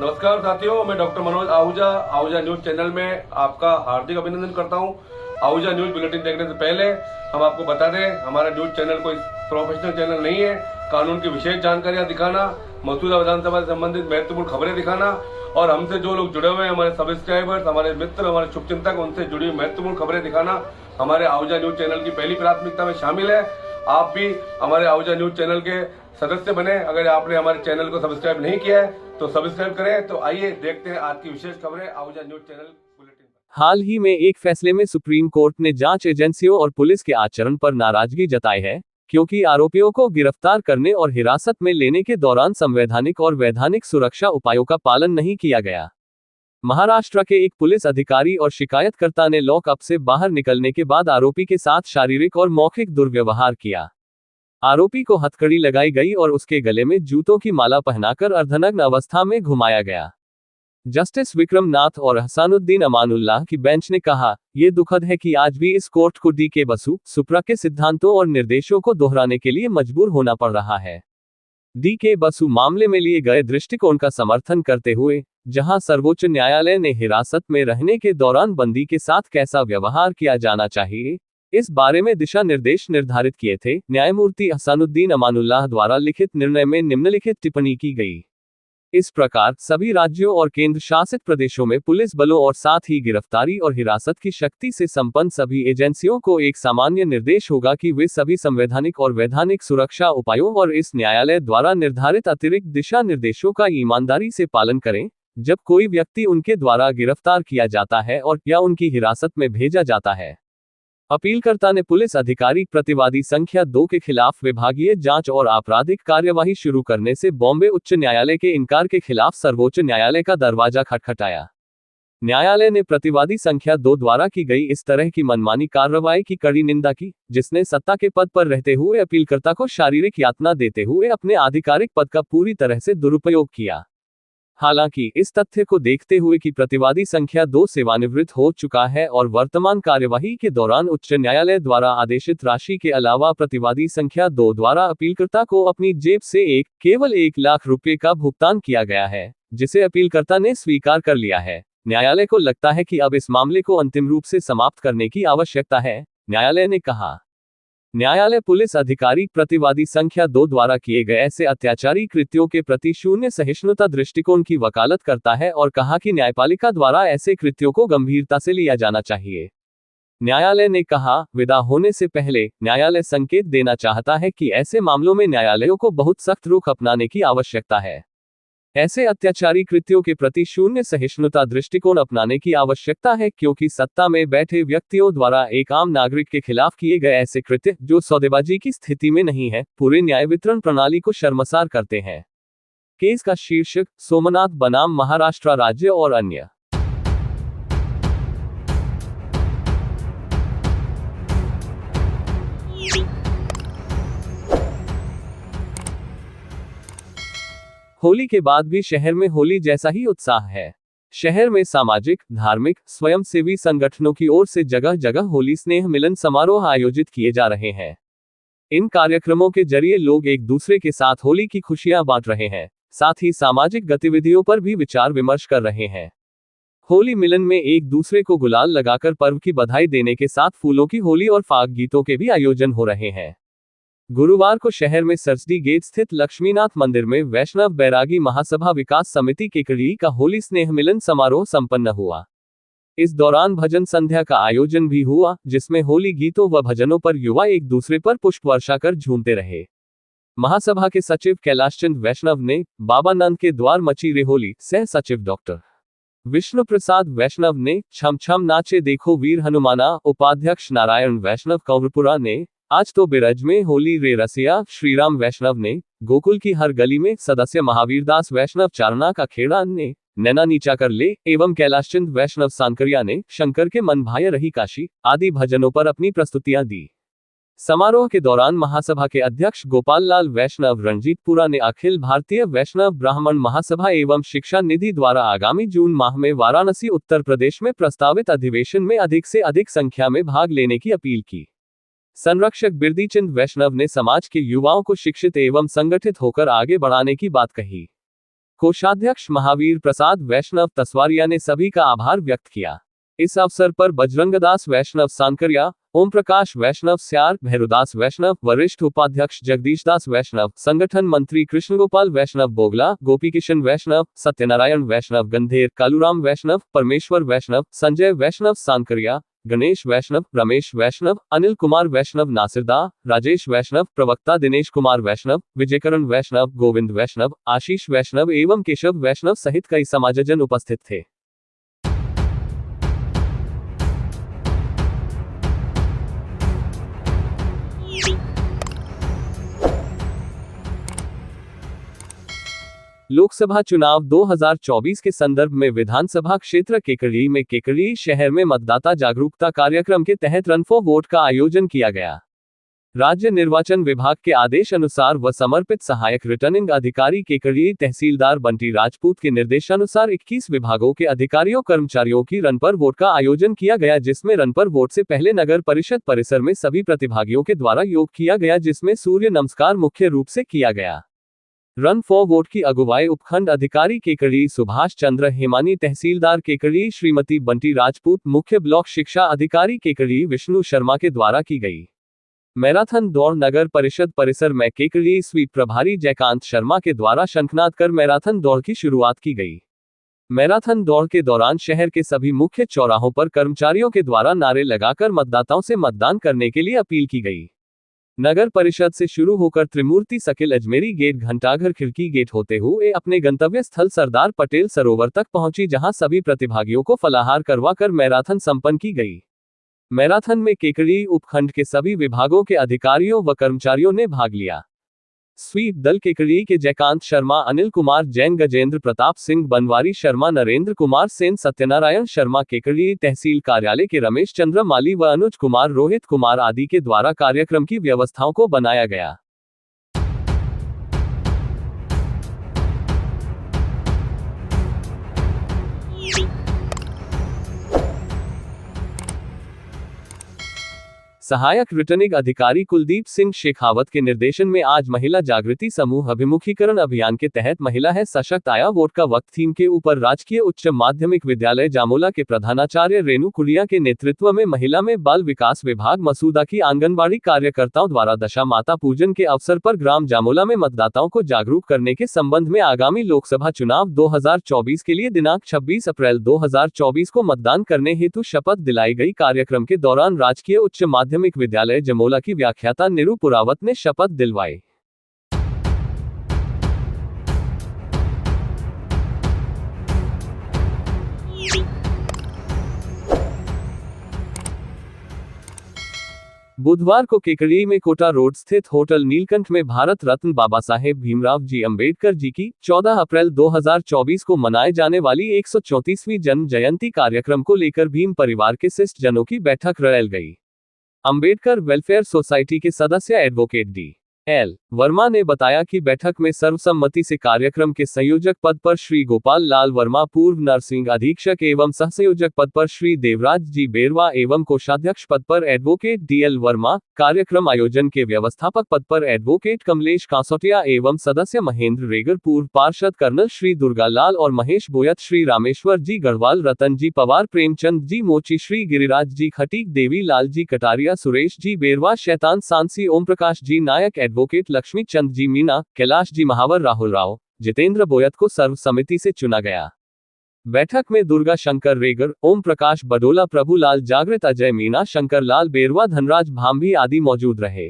नमस्कार साथियों, मैं doctor Manoj Ahuja Ahuja news channel में आपका हार्दिक अभिनंदन करता हूं। आहूजा न्यूज बुलेटिन देखने से पहले हम आपको बता दें, हमारा न्यूज चैनल कोई प्रोफेशनल चैनल नहीं है। कानून की विशेष जानकारियां दिखाना, मौजूदा विधानसभा से संबंधित महत्वपूर्ण खबरें दिखाना और हमसे जो लोग जुड़े हुए हैं, हमारे सब्सक्राइबर्स, हमारे मित्र, हमारे शुभचिंतक, उनसे जुड़ी हुई महत्वपूर्ण खबरें दिखाना हमारे आहूजा न्यूज चैनल की पहली प्राथमिकता में शामिल है। आप भी हमारे आहूजा न्यूज चैनल के सदस्य बने। अगर आपने हमारे चैनल को सब्सक्राइब नहीं किया है तो सब्सक्राइब करें। तो आइए देखते हैं आज की विशेष खबरें आहूजा न्यूज चैनल बुलेटिन पर। हाल ही में एक फैसले में सुप्रीम कोर्ट ने जांच एजेंसियों और पुलिस के आचरण पर नाराजगी जताई है, क्योंकि आरोपियों को गिरफ्तार करने और हिरासत में लेने के दौरान संवैधानिक और वैधानिक सुरक्षा उपायों का पालन नहीं किया गया। महाराष्ट्र के एक पुलिस अधिकारी और शिकायतकर्ता ने लॉकअप से बाहर निकलने के बाद आरोपी के साथ शारीरिक और मौखिक दुर्व्यवहार किया। आरोपी को हथकड़ी लगाई गई और उसके गले में जूतों की माला पहनाकर अर्धनग्न अवस्था में घुमाया गया। जस्टिस विक्रम नाथ और हसानुद्दीन अमानुल्लाह की बेंच ने कहा, यह दुखद है कि आज भी इस कोर्ट को डी.के. बसु, सुप्रा के सिद्धांतों और निर्देशों को दोहराने के लिए मजबूर होना पड़ रहा है। डी.के. बसु मामले में लिए गए दृष्टिकोण का समर्थन करते हुए, जहां सर्वोच्च न्यायालय ने हिरासत में रहने के दौरान बंदी के साथ कैसा व्यवहार किया जाना चाहिए, इस बारे में दिशा निर्देश निर्धारित किए थे, न्यायमूर्ति हसानुद्दीन अमानुल्लाह द्वारा लिखित निर्णय में निम्नलिखित टिप्पणी की गई। इस प्रकार सभी राज्यों और केंद्र शासित प्रदेशों में पुलिस बलों और साथ ही गिरफ्तारी और हिरासत की शक्ति से संपन्न सभी एजेंसियों को एक सामान्य निर्देश होगा कि वे सभी संवैधानिक और वैधानिक सुरक्षा उपायों और इस न्यायालय द्वारा निर्धारित अतिरिक्त दिशा निर्देशों का ईमानदारी से पालन करें, जब कोई व्यक्ति उनके द्वारा गिरफ्तार किया जाता है और या उनकी हिरासत में भेजा जाता है। अपीलकर्ता ने पुलिस अधिकारी प्रतिवादी संख्या 2 के खिलाफ विभागीय जांच और आपराधिक कार्यवाही शुरू करने से बॉम्बे उच्च न्यायालय के इनकार के खिलाफ सर्वोच्च न्यायालय का दरवाजा खटखटाया। न्यायालय ने प्रतिवादी संख्या 2 द्वारा की गई इस तरह की मनमानी कार्रवाई की कड़ी निंदा की, जिसने सत्ता के पद पर रहते हुए अपीलकर्ता को शारीरिक यातना देते हुए अपने आधिकारिक पद का पूरी तरह से दुरुपयोग किया। हालांकि इस तथ्य को देखते हुए कि प्रतिवादी संख्या 2 सेवानिवृत्त हो चुका है और वर्तमान कार्यवाही के दौरान उच्च न्यायालय द्वारा आदेशित राशि के अलावा प्रतिवादी संख्या 2 द्वारा अपीलकर्ता को अपनी जेब से केवल 1 लाख रुपए का भुगतान किया गया है, जिसे अपीलकर्ता ने स्वीकार कर लिया है। न्यायालय को लगता है कि अब इस मामले को अंतिम रूप से समाप्त करने की आवश्यकता है, न्यायालय ने कहा। न्यायालय पुलिस अधिकारी प्रतिवादी संख्या 2 द्वारा किए गए ऐसे अत्याचारी कृत्यों के प्रति शून्य सहिष्णुता दृष्टिकोण की वकालत करता है और कहा कि न्यायपालिका द्वारा ऐसे कृत्यों को गंभीरता से लिया जाना चाहिए। न्यायालय ने कहा, विदा होने से पहले न्यायालय संकेत देना चाहता है कि ऐसे मामलों में न्यायालयों को बहुत सख्त रुख अपनाने की आवश्यकता है। ऐसे अत्याचारी कृत्यों के प्रति शून्य सहिष्णुता दृष्टिकोण अपनाने की आवश्यकता है, क्योंकि सत्ता में बैठे व्यक्तियों द्वारा एक आम नागरिक के खिलाफ किए गए ऐसे कृत्य जो सौदेबाजी की स्थिति में नहीं है, पूरे न्याय वितरण प्रणाली को शर्मसार करते हैं। केस का शीर्षक, सोमनाथ बनाम महाराष्ट्र राज्य और अन्य। होली के बाद भी शहर में होली जैसा ही उत्साह है। शहर में सामाजिक, धार्मिक, स्वयंसेवी संगठनों की ओर से जगह जगह होली स्नेह मिलन समारोह आयोजित किए जा रहे हैं। इन कार्यक्रमों के जरिए लोग एक दूसरे के साथ होली की खुशियां बांट रहे हैं, साथ ही सामाजिक गतिविधियों पर भी विचार विमर्श कर रहे हैं। होली मिलन में एक दूसरे को गुलाल लगाकर पर्व की बधाई देने के साथ फूलों की होली और फाग गीतों के भी आयोजन हो रहे हैं। गुरुवार को शहर में सरस्वती गेट स्थित लक्ष्मीनाथ मंदिर में वैष्णव बैरागी महासभा विकास समिति केकड़ी का होली स्नेह मिलन समारोह संपन्न हुआ। इस दौरान भजन संध्या का आयोजन भी हुआ, जिसमें होली गीतों व भजनों पर युवा एक दूसरे पर पुष्प वर्षा कर झूमते रहे। महासभा के सचिव कैलाशचंद वैष्णव ने बाबा नंद के द्वार मची रे होली, सह सचिव डॉक्टर विष्णु प्रसाद वैष्णव ने छम छम नाचे देखो वीर हनुमाना, उपाध्यक्ष नारायण वैष्णव कंवरपुरा ने आज तो बिरज में होली रे रसिया श्रीराम वैष्णव ने गोकुल की हर गली में सदस्य महावीरदास वैष्णव चारणा का खेड़ा ने नैना नीचा कर ले एवं कैलाशचंद वैष्णव सांकरिया ने शंकर के मन भाय रही काशी आदि भजनों पर अपनी प्रस्तुतियां दी। समारोह के दौरान महासभा के अध्यक्ष गोपाल लाल वैष्णव रणजीतपुरा ने अखिल भारतीय वैष्णव ब्राह्मण महासभा एवं शिक्षा निधि द्वारा आगामी जून माह में वाराणसी उत्तर प्रदेश में प्रस्तावित अधिवेशन में अधिक से अधिक संख्या में भाग लेने की अपील की। संरक्षक बिरदीचंद वैष्णव ने समाज के युवाओं को शिक्षित एवं संगठित होकर आगे बढ़ाने की बात कही। कोषाध्यक्ष महावीर प्रसाद वैष्णव तसवारिया ने सभी का आभार व्यक्त किया। इस अवसर पर बजरंगदास वैष्णव सांकरिया, ओम प्रकाश वैष्णव स्यार, भैरुदास वैष्णव, वरिष्ठ उपाध्यक्ष जगदीश दास वैष्णव, संगठन मंत्री कृष्णगोपाल वैष्णव बोगला, गोपीकिशन वैष्णव, सत्यनारायण वैष्णव गंधेर, कालूराम वैष्णव, परमेश्वर वैष्णव, संजय वैष्णव सांकरिया, गणेश वैष्णव, रमेश वैष्णव, अनिल कुमार वैष्णव नासिरदा, राजेश वैष्णव, प्रवक्ता दिनेश कुमार वैष्णव, विजयकरण वैष्णव, गोविंद वैष्णव, आशीष वैष्णव एवं केशव वैष्णव सहित कई समाजजन उपस्थित थे। लोकसभा चुनाव 2024 के संदर्भ में विधानसभा क्षेत्र केकड़ी में केकड़ी शहर में मतदाता जागरूकता कार्यक्रम के तहत रन फॉर वोट का आयोजन किया गया। राज्य निर्वाचन विभाग के आदेश अनुसार व समर्पित सहायक रिटर्निंग अधिकारी केकड़ी तहसीलदार बंटी राजपूत के निर्देशानुसार 21 विभागों के अधिकारियों कर्मचारियों की रन पर वोट का आयोजन किया गया, जिसमें रन पर वोट से पहले नगर परिषद परिसर में सभी प्रतिभागियों के द्वारा योग किया गया, जिसमें सूर्य नमस्कार मुख्य रूप से किया गया। रन फॉर वोट की अगुवाई उपखंड अधिकारी केकड़ी सुभाष चंद्र हेमानी, तहसीलदार केकड़ी श्रीमती बंटी राजपूत, मुख्य ब्लॉक शिक्षा अधिकारी केकड़ी विष्णु शर्मा के द्वारा की गई। मैराथन दौड़ नगर परिषद परिसर में केकड़ी स्वीप प्रभारी जयकांत शर्मा के द्वारा शंखनाद कर मैराथन दौड़ की शुरुआत की गई। मैराथन दौड़ के दौरान शहर के सभी मुख्य चौराहों पर कर्मचारियों के द्वारा नारे लगाकर मतदाताओं से मतदान करने के लिए अपील की गई। नगर परिषद से शुरू होकर त्रिमूर्ति सकिल अजमेरी गेट घंटाघर खिड़की गेट होते हुए अपने गंतव्य स्थल सरदार पटेल सरोवर तक पहुंची, जहां सभी प्रतिभागियों को फलाहार करवाकर मैराथन संपन्न की गई। मैराथन में केकड़ी उपखंड के सभी विभागों के अधिकारियों व कर्मचारियों ने भाग लिया। स्वीप दल केकड़ी के जयकांत शर्मा, अनिल कुमार जैन, गजेंद्र प्रताप सिंह, बनवारी शर्मा, नरेंद्र कुमार सेन, सत्यनारायण शर्मा, केकड़ी तहसील कार्यालय के रमेश चंद्र माली व अनुज कुमार, रोहित कुमार आदि के द्वारा कार्यक्रम की व्यवस्थाओं को बनाया गया। सहायक रिटर्निंग अधिकारी कुलदीप सिंह शेखावत के निर्देशन में आज महिला जागृति समूह अभिमुखीकरण अभियान के तहत महिला है सशक्त आया वोट का वक्त थीम के ऊपर राजकीय उच्च माध्यमिक विद्यालय जामोला के प्रधानाचार्य रेणु कुलिया के नेतृत्व में महिला में बाल विकास विभाग मसूदा की आंगनबाड़ी कार्यकर्ताओं द्वारा दशा माता पूजन के अवसर पर ग्राम जामोला में मतदाताओं को जागरूक करने के संबंध में आगामी लोकसभा चुनाव 2024 के लिए दिनांक 26 अप्रैल 2024 को मतदान करने हेतु शपथ दिलाई गई। कार्यक्रम के दौरान राजकीय उच्च माध्यमिक विद्यालय जमोला की व्याख्याता नीरू पुरावत ने शपथ दिलवाई। बुधवार को केकड़ी में कोटा रोड स्थित होटल नीलकंठ में भारत रत्न बाबा साहेब भीमराव जी अंबेडकर जी की 14 अप्रैल 2024 को मनाए जाने वाली 134वीं जन्म जयंती कार्यक्रम को लेकर भीम परिवार के शिष्ट जनों की बैठक रैल गई। अंबेडकर वेलफेयर सोसाइटी के सदस्य एडवोकेट डी.एल. वर्मा ने बताया कि बैठक में सर्वसम्मति से कार्यक्रम के संयोजक पद पर श्री गोपाल लाल वर्मा, पूर्व नर्सिंग अधीक्षक एवं सहसंयोजक पद पर श्री देवराज जी बेरवा एवं कोषाध्यक्ष पद पर एडवोकेट डी.एल. वर्मा, कार्यक्रम आयोजन के व्यवस्थापक पद पर एडवोकेट कमलेश कांसोटिया एवं सदस्य महेंद्र रेगर, पूर्व पार्षद कर्नल श्री दुर्गालाल और महेश बोयत, श्री रामेश्वर जी गढ़वाल, रतन जी पवार, प्रेमचंद जी मोची, श्री गिरिराज जी खटीक, देवी लाल जी कटारिया, सुरेश जी बेरवा, शैतान सांसी, ओम प्रकाश जी नायक, एडवोकेट लक्ष्मी चंद जी मीना, कैलाश जी महावर, राहुल राव, जितेंद्र बोयत को सर्वसम्मति से चुना गया। बैठक में दुर्गा शंकर रेगर, ओम प्रकाश बडोला, प्रभुलाल जागृत, अजय मीना, शंकर लाल बेरवा, धनराज भांभी आदि मौजूद रहे।